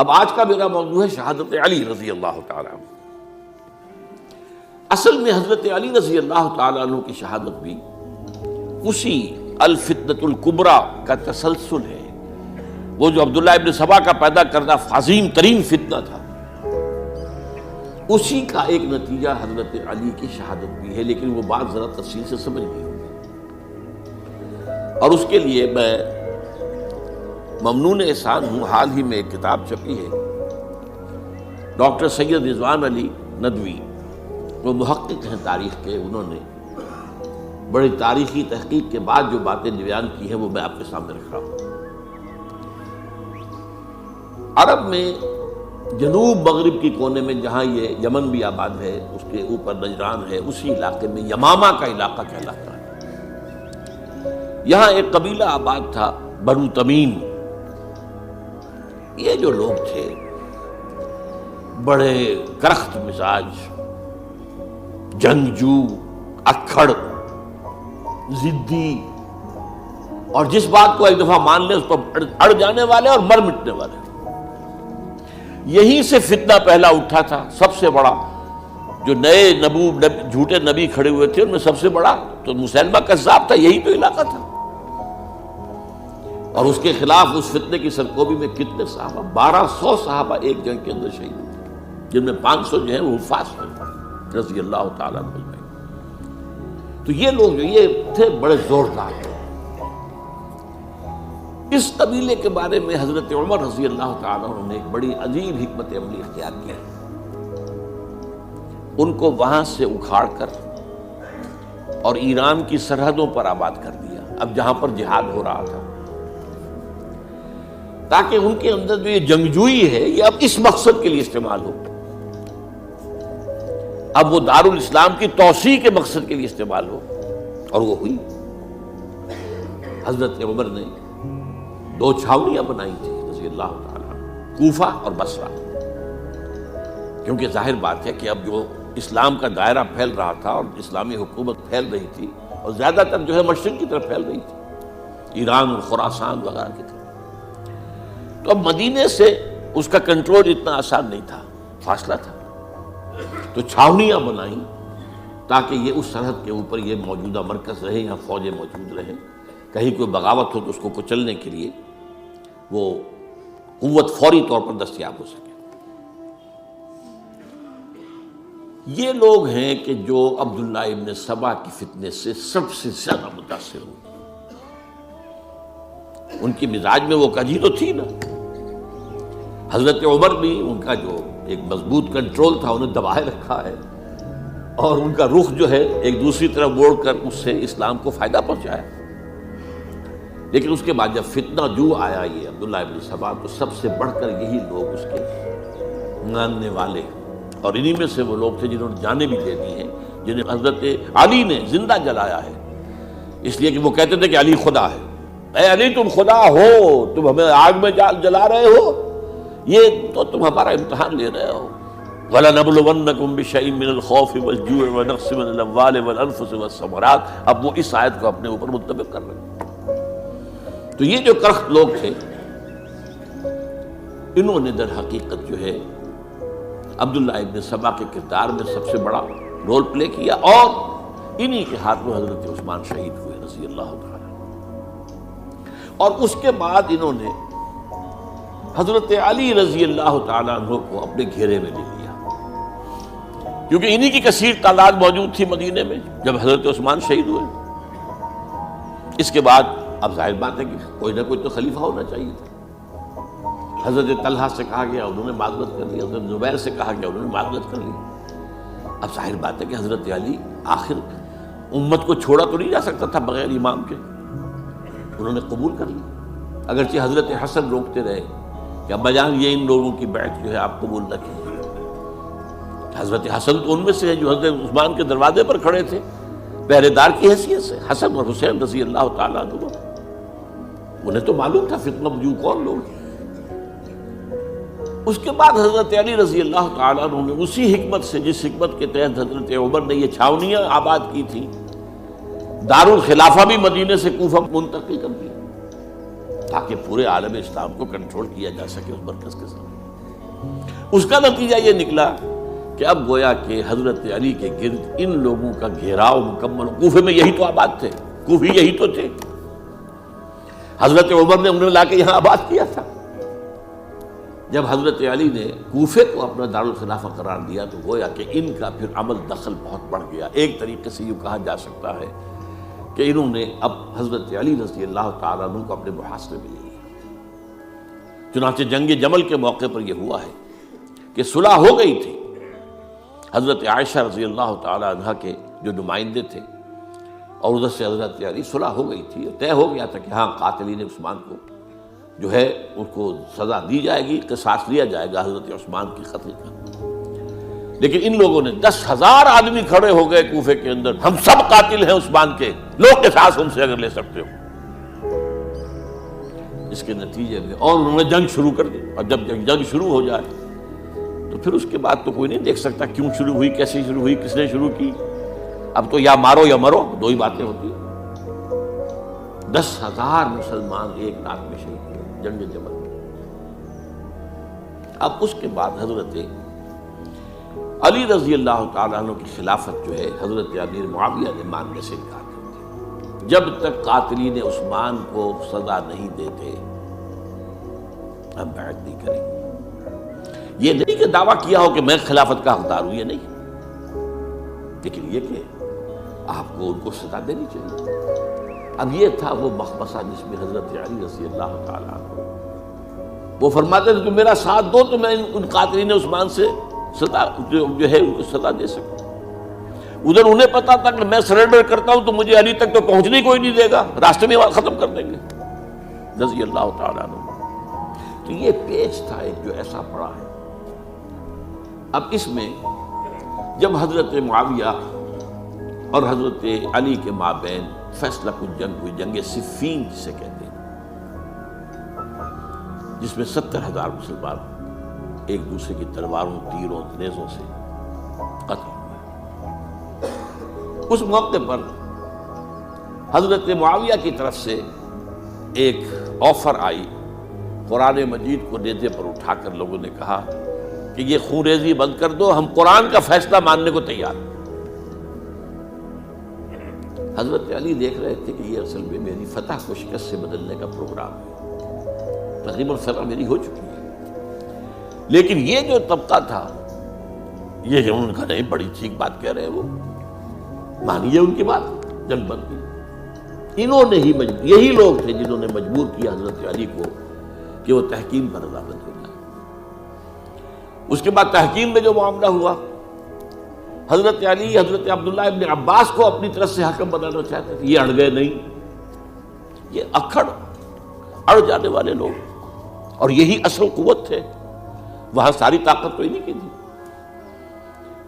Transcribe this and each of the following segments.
اب آج کا میرا موضوع ہے شہادت علی رضی اللہ تعالیٰ عنہ۔ اصل میں حضرت علی رضی اللہ تعالیٰ عنہ کی شہادت بھی اسی الفتنۃ الکبریٰ کا تسلسل ہے۔ وہ جو عبداللہ ابن سبا کا پیدا کردہ عظیم ترین فتنہ تھا، اسی کا ایک نتیجہ حضرت علی کی شہادت بھی ہے، لیکن وہ بات ذرا تفصیل سے سمجھ گئی ہوگی۔ اور اس کے لیے میں ممنون احسان ہوں، حال ہی میں ایک کتاب چھپی ہے، ڈاکٹر سید رضوان علی ندوی، وہ محقق ہیں تاریخ کے، انہوں نے بڑی تاریخی تحقیق کے بعد جو باتیں بیان کی ہیں وہ میں آپ کے سامنے رکھ رہا ہوں۔ عرب میں جنوب مغرب کی کونے میں جہاں یہ یمن بھی آباد ہے، اس کے اوپر نجران ہے، اسی علاقے میں یمامہ کا علاقہ کہلاتا ہے۔ یہاں ایک قبیلہ آباد تھا، بنو تمیم۔ یہ جو لوگ تھے بڑے کرخت مزاج، جنگجو، اکھڑ، ضدی، اور جس بات کو ایک دفعہ مان لے اس پر اڑ جانے والے اور مر مٹنے والے۔ یہیں سے فتنہ پہلا اٹھا تھا، سب سے بڑا جو نئے جھوٹے نبی کھڑے ہوئے تھے ان میں سب سے بڑا تو مسیلمہ کذاب تھا، یہی تو علاقہ تھا۔ اور اس کے خلاف اس فتنے کی سرکوبی میں کتنے صحابہ، 1200 صحابہ ایک جنگ کے اندر شہید ہوئے، جن میں 500 جو ہیں وہ حفاظ ہوئے رضی اللہ تعالیٰ عنہ۔ تو یہ لوگ جو یہ تھے بڑے زوردار تھے۔ اس قبیلے کے بارے میں حضرت عمر رضی اللہ تعالیٰ عنہ نے ایک بڑی عجیب حکمت عملی اختیار کی، ان کو وہاں سے اکھاڑ کر اور ایران کی سرحدوں پر آباد کر دیا، اب جہاں پر جہاد ہو رہا تھا، تاکہ ان کے اندر جو یہ جنگجوئی ہے یہ اب اس مقصد کے لیے استعمال ہو، اب وہ دارالاسلام کی توسیع کے مقصد کے لیے استعمال ہو۔ اور وہ ہوئی۔ حضرت عمر نے 2 چھاونیاں بنائی تھی رضی اللہ تعالیٰ، کوفہ اور بصرہ، کیونکہ ظاہر بات ہے کہ اب جو اسلام کا دائرہ پھیل رہا تھا اور اسلامی حکومت پھیل رہی تھی، اور زیادہ تر جو ہے مشرق کی طرف پھیل رہی تھی، ایران اور خراسان وغیرہ کی طرف، تو اب مدینے سے اس کا کنٹرول اتنا آسان نہیں تھا، فاصلہ تھا، تو چھاونیاں بنائیں تاکہ یہ اس سرحد کے اوپر یہ موجودہ مرکز رہے، یہاں فوجیں موجود رہیں، کہیں کوئی بغاوت ہو تو اس کو کچلنے کے لیے وہ قوت فوری طور پر دستیاب ہو سکے۔ یہ لوگ ہیں کہ جو عبداللہ ابن سبا کی فتنے سے سب سے زیادہ متاثر ہوئے۔ ان کی مزاج میں وہ کجی تو تھی نا۔ حضرت عمر بھی ان کا جو ایک مضبوط کنٹرول تھا انہیں دبائے رکھا ہے، اور ان کا رخ جو ہے ایک دوسری طرف موڑ کر اس سے اسلام کو فائدہ پہنچایا۔ لیکن اس کے بعد جب فتنہ جو آیا یہ عبداللہ ابن سبا، تو سب سے بڑھ کر یہی لوگ اس کے ماننے والے، اور انہی میں سے وہ لوگ تھے جنہوں نے جانیں بھی دے دی ہیں، جنہیں حضرت علی نے زندہ جلایا ہے، اس لیے کہ وہ کہتے تھے کہ علی خدا ہے۔ اے علی تم خدا ہو، تم ہمیں آگ میں جلا رہے ہو، یہ تو تم ہمارا امتحان لے رہے ہو۔ وَلَنَبْلُوَنَّكُمْ بِشَيْءٍ مِّنَ الْخَوْفِ وَالْجُوعِ وَنَقْصٍ مِّنَ الْأَمْوَالِ وَالْأَنفُسِ وَالثَّمَرَاتِ، اب وہ اس آیت کو اپنے اوپر منطبق کر رہے ہیں۔ تو یہ جو کرخت لوگ تھے، انہوں نے در حقیقت جو ہے عبداللہ ابن سبا کے کردار میں سب سے بڑا رول پلے کیا، اور انہی کے ہاتھ میں حضرت عثمان شہید ہوئے رضی اللہ تعالیٰ۔ اور اس کے بعد انہوں نے حضرت علی رضی اللہ تعالیٰ عنہ کو اپنے گھیرے میں لے لیا، کیونکہ انہی کی کثیر تعداد موجود تھی مدینے میں جب حضرت عثمان شہید ہوئے۔ اس کے بعد اب ظاہر بات ہے کہ کوئی نہ کوئی تو خلیفہ ہونا چاہیے تھا۔ حضرت طلحہ سے کہا گیا، انہوں نے معذرت کر لی، حضرت زبیر سے کہا گیا، انہوں نے معذرت کر لی۔ اب ظاہر بات ہے کہ حضرت علی آخر امت کو چھوڑا تو نہیں جا سکتا تھا بغیر امام کے، انہوں نے قبول کر لی، اگرچہ حضرت حسن روکتے رہے کہ ابا جان یہ ان لوگوں کی بیعت جو ہے آپ قبول نہ کیجیے۔ حضرت حسن تو ان میں سے ہیں جو حضرت عثمان کے دروازے پر کھڑے تھے پہرے دار کی حیثیت سے، حسن اور حسین رضی اللہ تعالیٰ عنہ، انہیں تو معلوم تھا فتنہ جو کون لوگ ہیں۔ اس کے بعد حضرت علی رضی اللہ تعالیٰ عنہ نے اسی حکمت سے، جس حکمت کے تحت حضرت عمر نے یہ چھاونیاں آباد کی تھی، دارالخلافہ بھی مدینے سے کوفہ منتقل کر دیا تاکہ پورے عالم اسلام کو کنٹرول کیا جا سکے اس مرکز کے ساتھ۔ اس کا نتیجہ یہ نکلا کہ اب گویا کہ حضرت علی کے گرد ان لوگوں کا گھیراؤ مکمل. کوفے میں یہی تو آباد تھے، کوفی یہی تو تھے. حضرت عمر نے انہیں لا کے یہاں آباد کیا تھا. جب حضرت علی نے کوفے کو اپنا دارالخلافہ قرار دیا تو گویا کہ ان کا پھر عمل دخل بہت بڑھ گیا. ایک طریقے سے یہ کہا جا سکتا ہے کہ انہوں نے اب حضرت علی رضی اللہ تعالیٰ عنہ کو اپنے محاصرے میں لے لیا. چنانچہ جنگ جمل کے موقع پر یہ ہوا ہے کہ صلح ہو گئی تھی. حضرت عائشہ رضی اللہ تعالیٰ عنہ کے جو نمائندے تھے اور ادھر سے حضرت علی، صلح ہو گئی تھی. طے ہو گیا تھا کہ ہاں قاتلین عثمان کو جو ہے ان کو سزا دی جائے گی، قصاص لیا جائے گا حضرت عثمان کی قتل کا. لیکن ان لوگوں نے 10,000 آدمی کھڑے ہو گئے کوفے کے اندر، ہم سب قاتل ہیں عثمان کے، لوگ قصاص ہم سے اگر لے سکتے ہو. اس کے نتیجے میں اور انہوں نے جنگ شروع کر دی. اور جب جنگ شروع ہو جائے تو پھر اس کے بعد تو کوئی نہیں دیکھ سکتا کیوں شروع ہوئی، کیسے شروع ہوئی، کس نے شروع کی. اب تو یا مارو یا مرو، دو ہی باتیں ہوتی ہیں. 10,000 مسلمان ایک رات میں شہید ہوئے جنگ جمل میں. اب اس کے بعد حضرت علی رضی اللہ تعالیٰ عنہ کی خلافت جو ہے حضرت امیر معاویہ نے ماننے سے انکار کر دیا. جب تک قاتلین عثمان کو سزا نہیں دیتے ہم بیعت نہیں کریں گے. یہ نہیں کہ دعویٰ کیا ہو کہ میں خلافت کا حقدار ہوں، یہ نہیں، لیکن یہ کہ آپ کو ان کو سزا دینی چاہیے. اب یہ تھا وہ مخمصہ جس میں حضرت علی رضی اللہ تعالیٰ عنہ وہ فرماتے تھے کہ میرا ساتھ دو تو میں ان قاتلین عثمان سے سزا جو ہے ان کو سزا دے سکتا. ادھر انہیں پتا تھا کہ میں سرنڈر کرتا ہوں تو مجھے علی تک تو پہنچنے کوئی نہیں دے گا، راستے میں ختم کر دیں گے رضی اللہ تعالیٰ عنہ. تو یہ پیچ تھا ایک جو ایسا پڑا ہے. اب اس میں جب حضرت معاویہ اور حضرت علی کے مابین فیصلہ کن جنگ ہوئی، جنگ صفین جسے کہتے ہیں، جس میں 70,000 مسلمان ایک دوسرے کی تلواروں، تیروں، نیزوں سے قتل ہوئے. اس موقع پر حضرت معاویہ کی طرف سے ایک آفر آئی. قرآن مجید کو نیزے پر اٹھا کر لوگوں نے کہا کہ یہ خون ریزی بند کر دو، ہم قرآن کا فیصلہ ماننے کو تیار ہیں. حضرت علی دیکھ رہے تھے کہ یہ اصل میں میری فتح کو شکست سے بدلنے کا پروگرام ہے. تقریباً فتح میری ہو چکی ہے، لیکن یہ جو طبقہ تھا یہ انہوں نے کہا نہیں بڑی ٹھیک بات کہہ رہے ہیں، وہ مانیے ان کی بات، جنگ بند کی. انہوں نے ہی یہی لوگ تھے جنہوں نے مجبور کیا حضرت علی کو کہ وہ تحکیم پر رضامند ہو جائے. اس کے بعد تحکیم میں جو معاملہ ہوا، حضرت علی حضرت عبداللہ ابن عباس کو اپنی طرف سے حکم بنانا چاہتے تھے. یہ اڑ گئے نہیں. یہ اڑ جانے والے لوگ، اور یہی اصل قوت تھے. وہاں ساری طاقت تو انہیں کی تھی.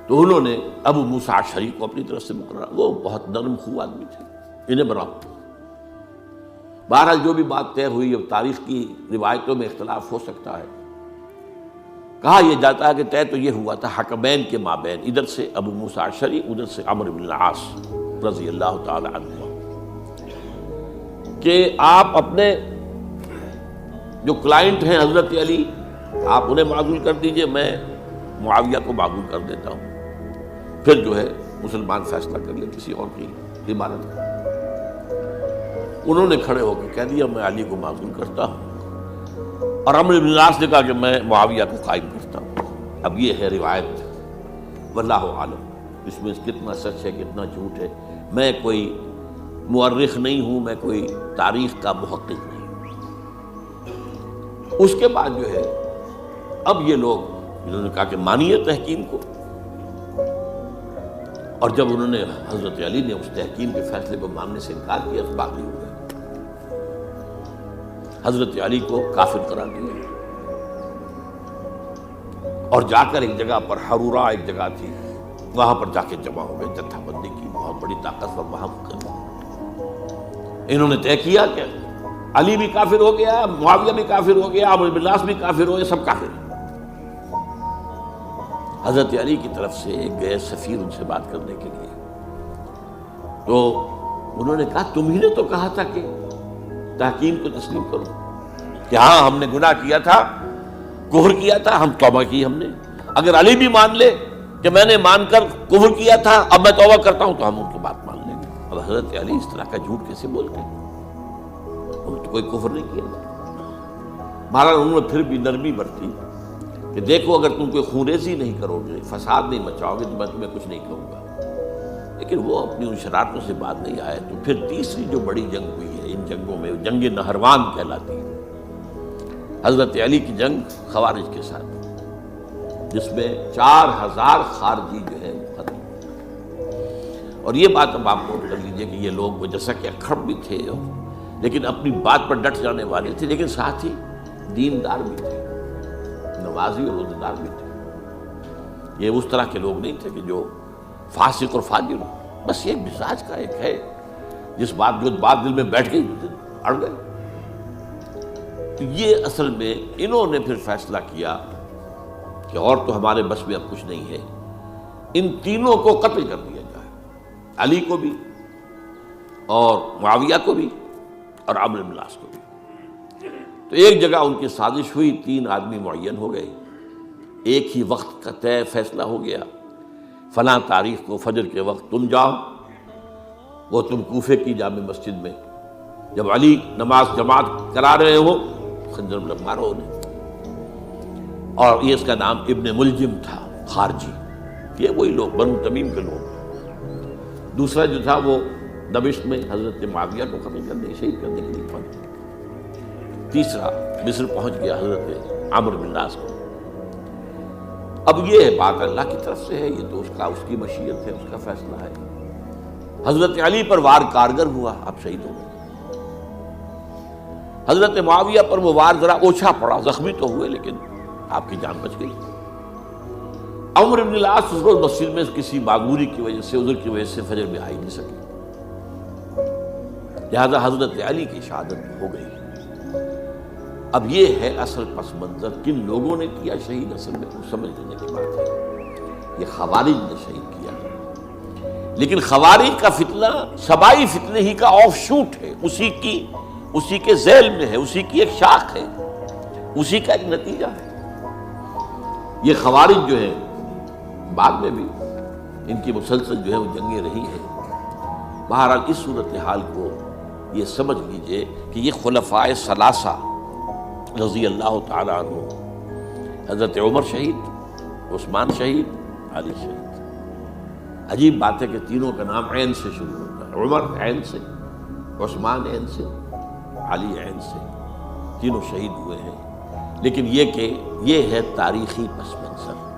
تو انہوں نے ابو موسیٰ اشعری کو اپنی طرف سے مقررہ، وہ بہت نرم خو آدمی تھے، انہیں بناؤ. بہرحال جو بھی بات طے ہوئی، اب تاریخ کی روایتوں میں اختلاف ہو سکتا ہے. کہا یہ جاتا ہے کہ طے تو یہ ہوا تھا حکمین کے مابین، ادھر سے ابو موسیٰ اشعری، ادھر سے عمرو بن العاص رضی اللہ تعالی عنہ، کہ آپ اپنے جو کلائنٹ ہیں حضرت علی آپ انہیں معزول کر دیجئے، میں معاویہ کو معزول کر دیتا ہوں. پھر جو ہے مسلمان فیصلہ کر لیں کسی اور کی عمارت کا. انہوں نے کھڑے ہو کے کہہ دیا میں علی کو معزول کرتا ہوں، اور عمرو بن العاص نے کہا کہ میں معاویہ کو قائم کرتا ہوں. اب یہ ہے روایت، واللہ عالم اس میں کتنا سچ ہے کتنا جھوٹ ہے. میں کوئی مورخ نہیں ہوں، میں کوئی تاریخ کا محقق نہیں ہوں. اس کے بعد جو ہے اب یہ لوگ انہوں نے کہا کہ مانیے تحکیم کو، اور جب انہوں نے حضرت علی نے اس تحکیم کے فیصلے کو ماننے سے انکار کیا تو باقی ہو گئے. حضرت علی کو کافر قرار دیا اور جا کر ایک جگہ پر حرورہ ایک جگہ تھی وہاں پر جا کے جمع ہو گئے. جتھا بندی کی بہت بڑی طاقت پر وہاں انہوں نے طے کیا کہ علی بھی کافر ہو گیا، معاویہ بھی کافر ہو گیا، عمرو بن العاص بھی کافر ہو گئے، سب کافر ہیں. حضرت علی کی طرف سے ایک گئے سفیر ان سے بات کرنے کے لیے، تو انہوں نے کہا تم ہی نے تو کہا تھا کہ تحکیم کو تسلیم کرو، کہ ہاں ہم نے گناہ کیا تھا کفر کیا تھا، ہم توبہ کی ہم نے. اگر علی بھی مان لے کہ میں نے مان کر کفر کیا تھا اب میں توبہ کرتا ہوں تو ہم ان کی بات مان لیں گے. اب حضرت علی اس طرح کا جھوٹ کیسے بولتے ہیں؟ انہوں نے تو کوئی کفر نہیں کیا. مہاراج انہوں نے پھر بھی نرمی برتی کہ دیکھو اگر تم کوئی خونریزی نہیں کرو گے، فساد نہیں مچاؤ گے تو میں تمہیں کچھ نہیں کہوں گا. لیکن وہ اپنی ان شرارتوں سے بات نہیں آئے. تو پھر تیسری جو بڑی جنگ ہوئی ہے ان جنگوں میں، جنگ نہروان کہلاتی ہے، حضرت علی کی جنگ خوارج کے ساتھ، جس میں 4000 خارجی جو ہے ختم ہوئے. اور یہ بات اب آپ نوٹ کر لیجئے کہ یہ لوگ جیسا کہ اکھڑ بھی تھے لیکن اپنی بات پر ڈٹ جانے والے تھے، لیکن ساتھ ہی دیندار بھی تھے، نمازی اور روزہ دار بھی تھے. یہ اس طرح کے لوگ نہیں تھے کہ جو فاسق اور فاجر ہو. بس یہ مزاج کا ایک ہے، جس بات دل میں بیٹھ گئی اڑ گئے. تو یہ اصل میں انہوں نے پھر فیصلہ کیا کہ اور تو ہمارے بس میں اب کچھ نہیں ہے، ان تینوں کو قتل کر دیا جائے، علی کو بھی اور معاویہ کو بھی اور عمرو بن العاص کو بھی. تو ایک جگہ ان کی سازش ہوئی، 3 آدمی معین ہو گئے، ایک ہی وقت کا طے فیصلہ ہو گیا، فلاں تاریخ کو فجر کے وقت تم جاؤ، وہ تم کوفے کی جامع مسجد میں جب علی نماز جماعت کرا رہے ہو خنجر مارو انہیں. اور یہ اس کا نام ابن ملجم تھا، خارجی، یہ وہی لوگ بنو تمیم کے لوگ. دوسرا جو تھا وہ دمشق میں حضرت معاویہ کو قتل کرنے شہید کرنے کے لیے پہنچ. تیسرا مصر پہنچ گیا حضرت عمرو بن العاص کو. اب یہ بات اللہ کی طرف سے ہے، یہ تو اس کی مشیت ہے، اس کا فیصلہ ہے. حضرت علی پر وار کارگر ہوا، اب شہید ہو گئے. حضرت معاویہ پر وہ وار ذرا اوچھا پڑا، زخمی تو ہوئے لیکن آپ کی جان بچ گئی. عمرو بن العاص اس روز مسجد میں کسی معذوری کی وجہ سے، عذر کی وجہ سے فجر میں آ ہی نہیں سکے، لہذا حضرت علی کی شہادت ہو گئی. اب یہ ہے اصل پس منظر، کن لوگوں نے کیا شہید، اصل میں سمجھ لینے کی بات ہے. یہ خوارج نے شہید کیا، لیکن خوارج کا فتنہ سبائی فتنے ہی کا آف شوٹ ہے، اسی کے ذیل میں ہے، اسی کی ایک شاخ ہے، اسی کا ایک نتیجہ ہے. یہ خوارج جو ہے بعد میں بھی ان کی مسلسل جو ہے وہ جنگیں رہی ہیں. بہرحال اس صورتحال کو یہ سمجھ لیجئے کہ یہ خلفائے ثلاثہ رضی اللہ تعالیٰ عنہ، حضرت عمر شہید، عثمان شہید، علی شہید. عجیب بات ہے کہ تینوں کا نام عین سے شروع ہوتا ہے، عمر عین سے، عثمان عین سے، علی عین سے، تینوں شہید ہوئے ہیں. لیکن یہ کہ یہ ہے تاریخی پس منظر.